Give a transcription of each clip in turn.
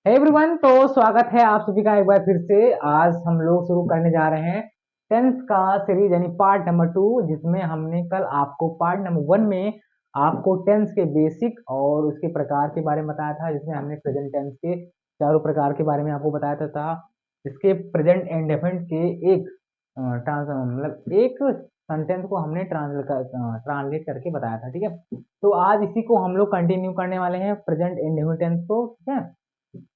Everyone, तो स्वागत है आप सभी का एक बार फिर से। आज हम लोग शुरू करने जा रहे हैं टेंस का सीरीज यानी पार्ट नंबर 2, जिसमें हमने कल आपको पार्ट नंबर 1 में आपको टेंस के बेसिक और उसके प्रकार के बारे में बताया था, जिसमें हमने प्रेजेंट टेंस के चारों प्रकार के बारे में आपको बताया था। इसके प्रेजेंट इंडेफिनिट के एक मतलब एक सेंटेंस को हमने ट्रांसलेट करके बताया था। ठीक है, तो आज इसी को हम लोग कंटिन्यू करने वाले हैं, प्रेजेंट इंडेफिनिट टेंस को। ठीक है,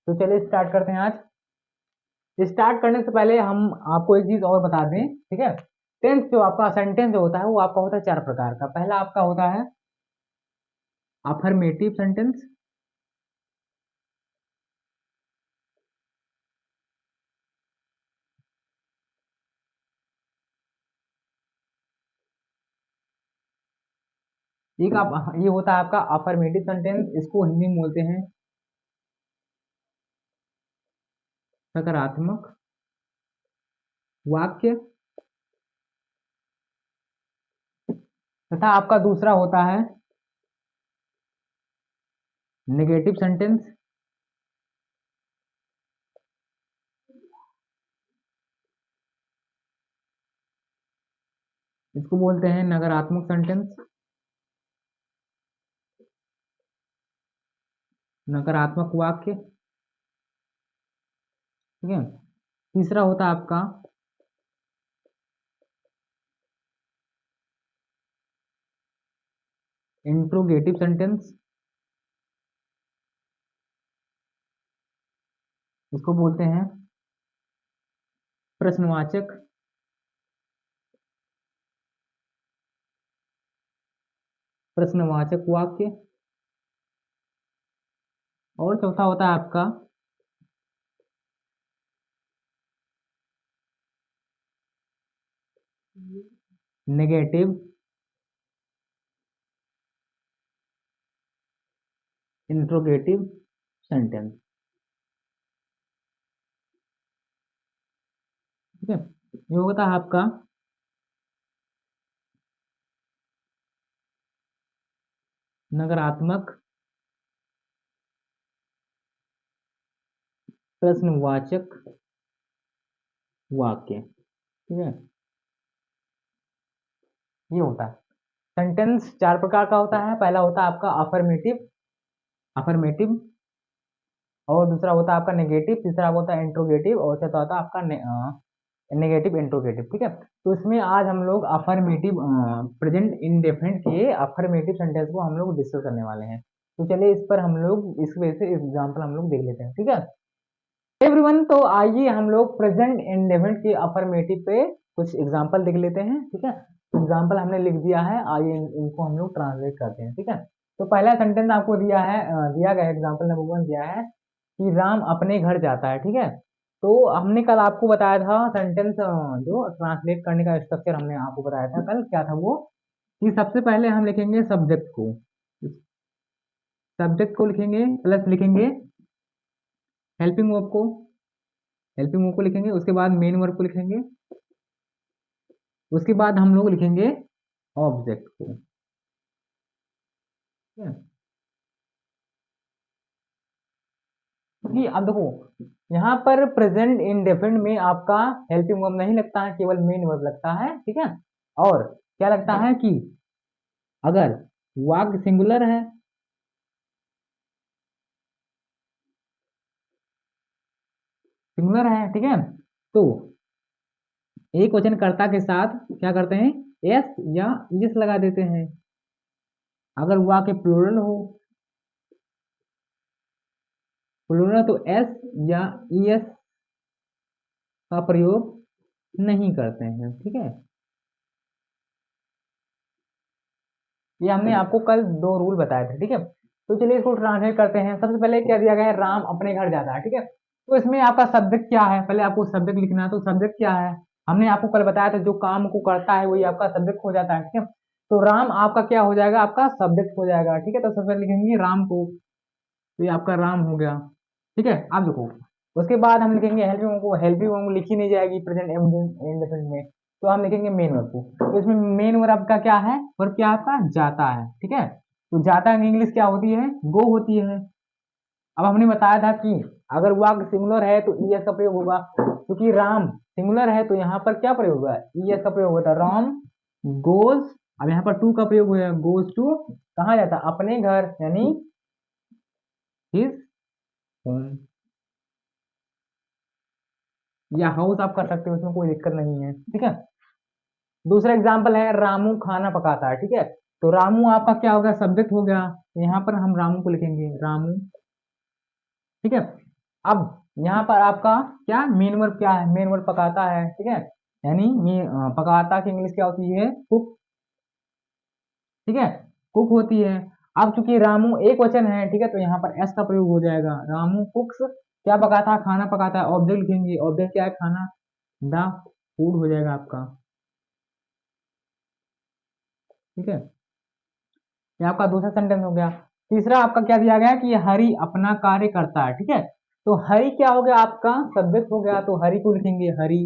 तो चलिए स्टार्ट करते हैं। आज स्टार्ट करने से पहले हम आपको एक चीज और बता दें। ठीक है, टेंस जो आपका सेंटेंस जो होता है वो आपका होता है चार प्रकार का। पहला आपका होता है अफर्मेटिव सेंटेंस, एक आप ये होता है आपका अफर्मेटिव सेंटेंस, इसको हिंदी में बोलते हैं सकारात्मक वाक्य। तथा आपका दूसरा होता है नेगेटिव सेंटेंस, इसको बोलते हैं नकारात्मक सेंटेंस, नकारात्मक वाक्य। ठीक है, तीसरा होता है आपका इंट्रोगेटिव सेंटेंस, इसको बोलते हैं प्रश्नवाचक प्रश्नवाचक वाक्य। और चौथा होता है आपका नेगेटिव इंट्रोगेटिव सेंटेंस। ठीक है, ये होता है आपका नकारात्मक प्रश्नवाचक वाक्य। ठीक है, ये होता है सेंटेंस चार प्रकार का होता है। पहला होता है आपका अफर्मेटिव अफर्मेटिव और दूसरा होता है आपका नेगेटिव, तीसरा होता है इंट्रोगेटिव और चौथा होता है आपका नेगेटिव इंट्रोगेटिव। ठीक है, तो इसमें आज हम लोग अफर्मेटिव प्रेजेंट इंडेफिनिट के अफर्मेटिव सेंटेंस को हम लोग डिस्कस करने वाले हैं। तो चलिए इस पर हम लोग इस वजह से एग्जाम्पल हम लोग देख लेते हैं। ठीक है एवरीवन, तो आइए हम लोग प्रेजेंट इंडेफिनिट के अफर्मेटिव पे कुछ एग्जांपल देख लेते हैं। ठीक है, एग्जांपल हमने लिख दिया है, आइए इनको हम लोग ट्रांसलेट करते हैं। ठीक है, तो पहला सेंटेंस आपको दिया है, दिया गया एग्जांपल नंबर 1 दिया है कि राम अपने घर जाता है। ठीक है, तो हमने कल आपको बताया था सेंटेंस जो ट्रांसलेट करने का स्ट्रक्चर हमने आपको बताया था कल, क्या था वो कि सबसे पहले हम लिखेंगे सब्जेक्ट को लिखेंगे, प्लस लिखेंगे हेल्पिंग वर्ब को हेल्पिंग वर्ब को लिखेंगे, उसके बाद मेन वर्ब को लिखेंगे, उसके बाद हम लोग लिखेंगे ऑब्जेक्ट को। ठीक है, क्योंकि अब देखो यहाँ पर प्रेजेंट इंडेफिनिट में आपका हेल्पिंग वर्ब नहीं लगता है, केवल मेन वर्ब लगता है। ठीक है, और क्या लगता है कि अगर वाक्य सिंगुलर है, ठीक है, तो एक वचनकर्ता के साथ क्या करते हैं, एस या इस लगा देते हैं। अगर वाक्य प्लूरल तो एस या ईएस का प्रयोग नहीं करते हैं। ठीक है, ये हमने आपको कल दो रूल बताए थे। ठीक है, तो चलिए इसको ट्रांसलेट करते हैं। सबसे पहले क्या दिया गया है, राम अपने घर जाता है। ठीक है, तो इसमें आपका सब्जेक्ट क्या है, पहले आपको सब्जेक्ट लिखना है। तो सब्जेक्ट क्या है, हमने आपको कल बताया था जो काम को करता है वही आपका सब्जेक्ट हो जाता है। ठीक है, तो राम आपका क्या हो जाएगा, आपका सब्जेक्ट हो जाएगा। ठीक है, तो सबसे पहले लिखेंगे राम को, तो ये आपका राम हो गया। ठीक है, आप देखो उसके बाद हम लिखेंगे हेल्पिंग को। हेल्पिंग को लिखी नहीं जाएगी प्रेजेंट इंडेफिनिट में, तो हम लिखेंगे मेन वर्ब को। तो इसमें मेन वर्ब का क्या है, वर्ब क्या आपका जाता है। ठीक है, तो जाता है इंग्लिश क्या होती है, गो होती है। अब हमने बताया था कि अगर वाक्य सिंगुलर है तो ईएस का प्रयोग होगा, क्योंकि राम सिंगुलर है तो यहाँ पर क्या प्रयोग होगा, ईएस का प्रयोग होता है। राम गोज, अब यहाँ पर टू का प्रयोग हुआ, गोज टू कहाँ जाता है, अपने घर, यानी हिज होम, या हाउस आप कर सकते हो, उसमें कोई दिक्कत नहीं है, ठीक है। दूसरा एग्जाम्पल है रामू खाना पकाता है, ठीक है। तो रामू आपका क्या होगा, सब्जेक्ट हो गया, तो यहाँ पर हम रामू को लिखेंगे रामू, ठीक है। अब यहाँ पर आपका क्या मेन वर्ब क्या है, मेन वर्ब पकाता है, ठीक है, यानी पकाता की इंग्लिश क्या होती है, कुक, ठीक है, कुक होती है। अब चूंकि रामू एक वचन है, ठीक है, तो यहाँ पर एस का प्रयोग हो जाएगा, रामू कुक्स क्या पकाता है, खाना पकाता है, ऑब्जेक्ट लिखेंगे, ऑब्जेक्ट क्या है, खाना, द फूड हो जाएगा आपका, ठीक है। ये आपका दूसरा सेंटेंस हो गया। तीसरा आपका क्या दिया गया कि हरि अपना कार्य करता है, ठीक है। तो हरि क्या हो गया, आपका सब्जेक्ट हो गया, तो हरि को लिखेंगे, हरि,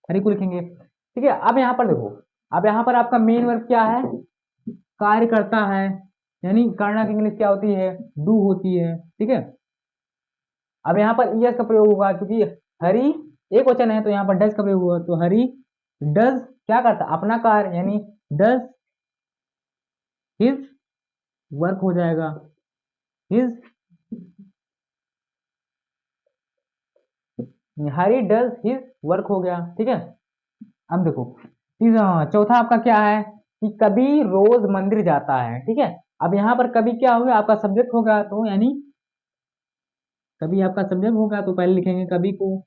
हरि को लिखेंगे, ठीक है। अब यहाँ पर देखो, अब यहाँ पर आपका मेन वर्ब क्या है, कार्य करता है, यानी करना की इंग्लिश क्या होती है, डू होती है, ठीक है। अब यहाँ पर ईएस का प्रयोग होगा, क्योंकि हरि एक वचन है तो यहाँ पर डज का प्रयोग हुआ, तो हरि डज क्या करता है, अपना कार्य, यानी डज हिज वर्क हो जाएगा, his, Hari does his work हो गया, ठीक है। अब देखो चौथा आपका क्या है कि कभी रोज मंदिर जाता है, ठीक है। अब यहाँ पर कभी क्या होगा, आपका सब्जेक्ट होगा, तो यानी कभी आपका सब्जेक्ट होगा तो पहले लिखेंगे कभी को,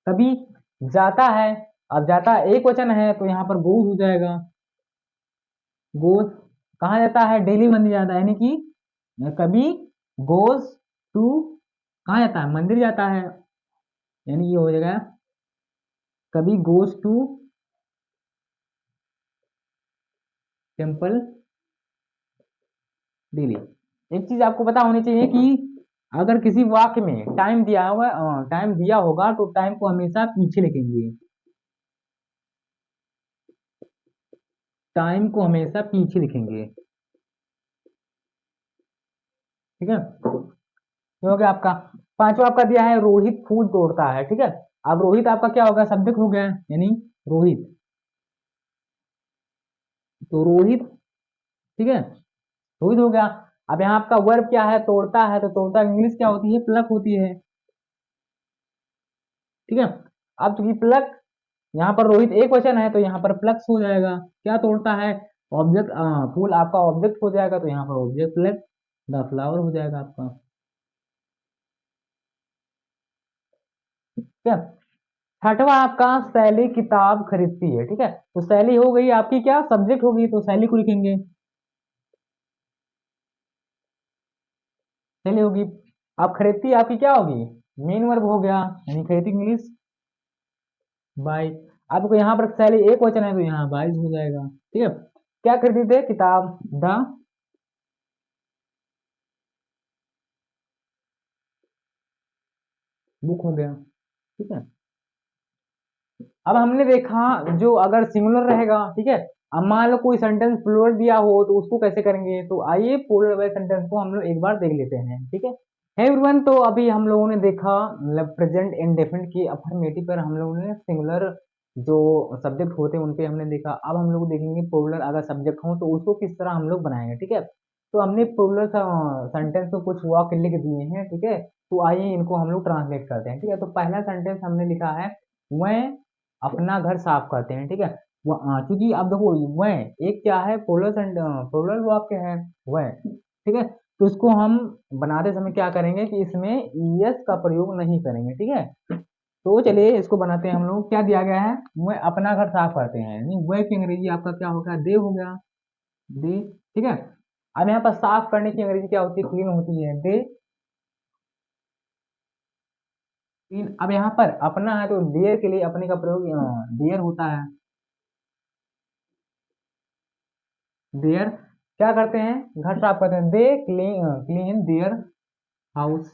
कभी जाता है, अब जाता है एक वचन है तो यहाँ पर गोज हो जाएगा, गोज कहाँ जाता है, डेली मंदिर जाता है, यानी कि कभी गोज टू कहाँ जाता है, मंदिर जाता है, यानी ये हो जाएगा कभी गोज टू टेम्पल डेली। एक चीज आपको पता होनी चाहिए कि अगर किसी वाक्य में टाइम दिया होगा, टाइम दिया होगा तो टाइम को हमेशा पीछे लिखेंगे, टाइम को हमेशा पीछे लिखेंगे, ठीक है। ये हो गया आपका। पांचवा आपका दिया है रोहित फूल तोड़ता है, ठीक है। अब रोहित आपका क्या होगा, सब्जेक्ट हो गया, यानी रोहित, तो रोहित, ठीक है, रोहित हो गया। अब यहाँ आपका वर्ब क्या है, तोड़ता है, तो तोड़ता इंग्लिश क्या होती है, प्लक होती है, ठीक है। अब चूंकि प्लक यहाँ पर रोहित एक वचन है तो यहाँ पर प्लक्स हो जाएगा, क्या तोड़ता है, ऑब्जेक्ट, फूल आपका ऑब्जेक्ट हो जाएगा, तो यहाँ पर ऑब्जेक्ट प्लक द फ्लावर हो जाएगा आपका, ठीक है। छठवा आपका सैली किताब खरीदती है, ठीक है। तो सैली हो गई आपकी क्या, सब्जेक्ट होगी, तो सैली को लिखेंगे, सैली होगी। आप खरीदती आपकी क्या होगी, मेन वर्ब हो गया, यानी खरीदती इंग्लिश बाई। आपको यहाँ पर सैली एक वचन है तो यहाँ बाइज हो जाएगा, ठीक है। क्या खरीदी थे, किताब, द बुक हो गया, ठीक है। अब हमने देखा जो अगर सिंगुलर रहेगा, ठीक है। अब मान लो कोई सेंटेंस प्लूरल दिया हो तो उसको कैसे करेंगे, तो आइए प्लूरल वाले सेंटेंस को हम लोग एक बार देख लेते हैं, ठीक है। हे एवरीवन, तो अभी हम लोगों ने देखा मतलब प्रेजेंट इंडेफिनिट की अफर्मेटिव पर हम लोगों ने सिंगुलर जो सब्जेक्ट होते हैं उन पे हमने देखा। अब हम लोग देखेंगे प्लूरल अगर सब्जेक्ट हो तो उसको किस तरह हम लोग बनाएंगे, ठीक है। तो हमने प्लूरल सेंटेंस को कुछ वाक्य लिख दिए हैं, ठीक है। तो आइए इनको हम लोग ट्रांसलेट करते हैं, ठीक है। तो पहला सेंटेंस हमने लिखा है वह अपना घर साफ करते हैं, ठीक है। क्योंकि अब देखो वह एक क्या है, प्लूरल वाक्य है वह, ठीक है। तो इसको हम बनाते समय क्या करेंगे कि इसमें ईएस का प्रयोग नहीं करेंगे, ठीक है। तो चलिए इसको बनाते हैं हम लोग। क्या दिया गया है, वह अपना घर साफ करते हैं, नहीं वह की अंग्रेजी आपका क्या होगा, दे हो गया, दे, ठीक है। अब यहाँ पर साफ करने की अंग्रेजी क्या होती है, क्लीन होती है, दे क्लीन। अब यहाँ पर अपना है तो देयर के लिए अपने का प्रयोग देयर होता है, देयर क्या करते हैं, घर साफ करते हैं, दे क्लीन देयर हाउस,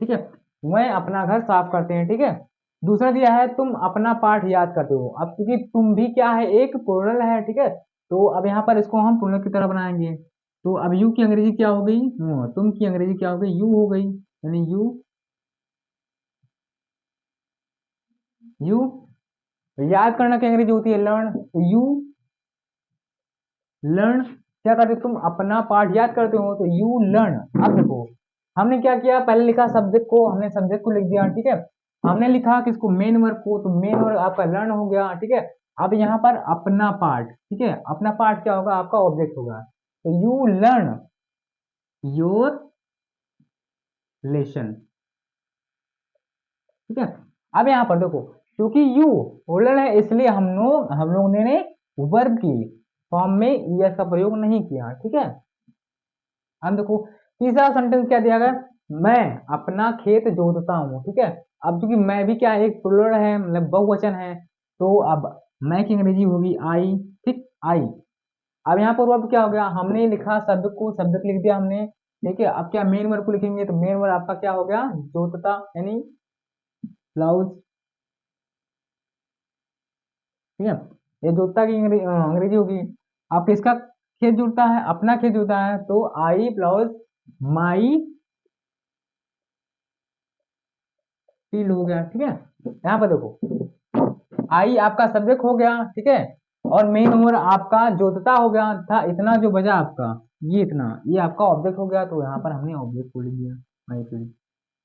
ठीक है। वह अपना घर साफ करते हैं, ठीक है। दूसरा दिया है तुम अपना पाठ याद करते हो। अब क्योंकि तुम भी क्या है, एक प्लूरल है, ठीक है। तो अब यहाँ पर इसको हम प्लूरल की तरह बनाएंगे, तो अब यू की अंग्रेजी क्या हो गई, तुम की अंग्रेजी क्या हो गई, यू हो गई, यानी यू, यू। याद करना की अंग्रेजी होती है लर्न, तो यू लर्न। क्या करते हो, तुम अपना पाठ याद करते हो, तो यू लर्न। अब देखो हमने क्या किया, पहले लिखा सब्जेक्ट को, हमने सब्जेक्ट को लिख दिया, ठीक है। हमने लिखा किसको, मेन वर्ब को, तो मेन वर्ब आपका लर्न हो गया, ठीक है। अब यहाँ पर अपना पार्ट, ठीक है, अपना पार्ट क्या होगा, आपका ऑब्जेक्ट होगा, तो यू लर्न योर लेसन, ठीक है। अब यहाँ पर देखो, क्योंकि यू होल्डर है, इसलिए हम लोग ने वर्ब की फॉर्म में यस का प्रयोग नहीं किया, ठीक है। अब देखो तीसरा सेंटेंस क्या दिया गया, मैं अपना खेत जोतता हूँ, ठीक है। अब क्योंकि मैं भी क्या है, एक प्लूरल है, मतलब बहुवचन है, तो अब मैं की अंग्रेजी होगी आई, ठीक, आई। अब यहाँ पर वर्ब क्या हो गया, हमने लिखा शब्द को, शब्द लिख दिया हमने, ठीक है। अब क्या मेन वर्ब को लिखेंगे, तो मेन वर्ब आपका क्या हो गया, जोतता, यानी ब्लाउज, ठीक है। ये जोतता की अंग्रेजी होगी। अब किसका खेत जुड़ता है, अपना खेत जुड़ता है, तो आई प्लस माई फील्ड हो गया, ठीक है। यहाँ पर देखो आई आपका सब्जेक्ट हो गया, ठीक है, और मेन ओवर आपका जोतता हो गया था, इतना जो बजा आपका, ये इतना, ये आपका ऑब्जेक्ट हो गया, तो यहाँ पर हमने ऑब्जेक्ट को लिख दिया माई फील्ड,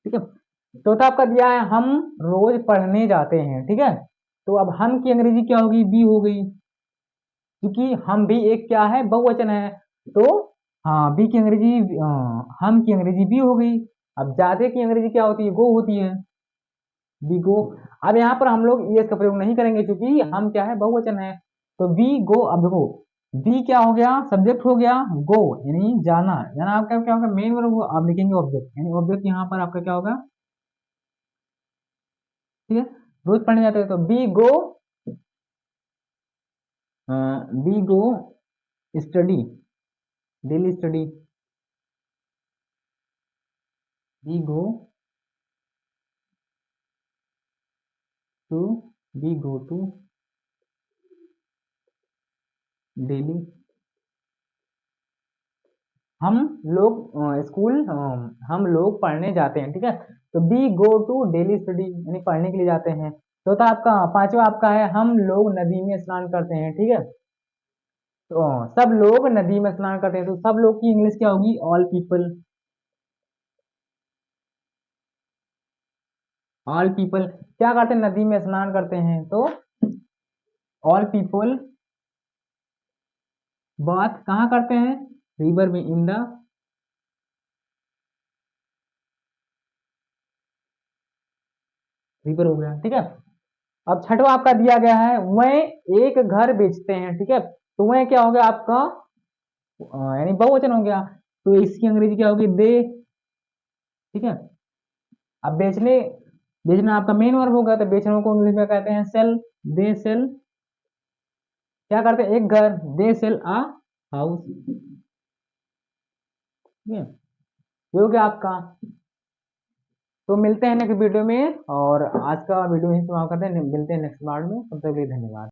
ठीक है। चौथा आपका दिया है हम रोज पढ़ने जाते हैं, ठीक है। तो अब हम की अंग्रेजी क्या होगी, बी हो गई, क्योंकि हम भी एक क्या है, बहुवचन है, तो हाँ बी की अंग्रेजी, हम की अंग्रेजी बी हो गई। अब जाते की अंग्रेजी क्या होती है, गो होती है, बी गो। अब यहाँ पर हम लोग ईएस का प्रयोग नहीं करेंगे, क्योंकि हम क्या है, बहुवचन है, तो बी गो। अब देखो बी क्या हो गया, सब्जेक्ट हो गया, गो यानी जाना, जाना आपका क्या होगा, मेन वर्ब आप लिखेंगे ऑब्जेक्ट, यानी ऑब्जेक्ट यहाँ पर आपका क्या होगा, ठीक है। रोज पढ़ने जाते हैं, तो we go, we go study, daily study, we go to, we go to daily, हम लोग स्कूल, हम लोग पढ़ने जाते हैं, ठीक है। तो we go to daily study, यानी पढ़ने के लिए जाते हैं। चौथा आपका, पांचवा आपका है हम लोग नदी में स्नान करते हैं, ठीक है। तो सब लोग नदी में स्नान करते हैं, तो सब लोग की इंग्लिश क्या होगी, ऑल पीपल, ऑल पीपल क्या करते हैं, नदी में स्नान करते हैं, तो ऑल पीपल बात कहाँ करते हैं, रिवर में, इन द रिवर हो गया, ठीक है। अब छठवा आपका दिया गया है, वह एक घर बेचते हैं, ठीक है। तो वह क्या हो गया आपका, यानी बहुवचन हो गया, तो इसकी अंग्रेजी क्या होगी, दे, ठीक है। अब बेचने, बेचना आपका मेन वर्ब होगा, तो बेचने को इंग्लिश में कहते हैं सेल, दे सेल, क्या करते हैं, एक घर, दे सेल आ हाउस, ठीक है। ये हो गया आपका। तो मिलते हैं नेक्स्ट वीडियो में, और आज का वीडियो यहीं समाप्त करते हैं, मिलते हैं नेक्स्ट बार में, तब तक के लिए धन्यवाद।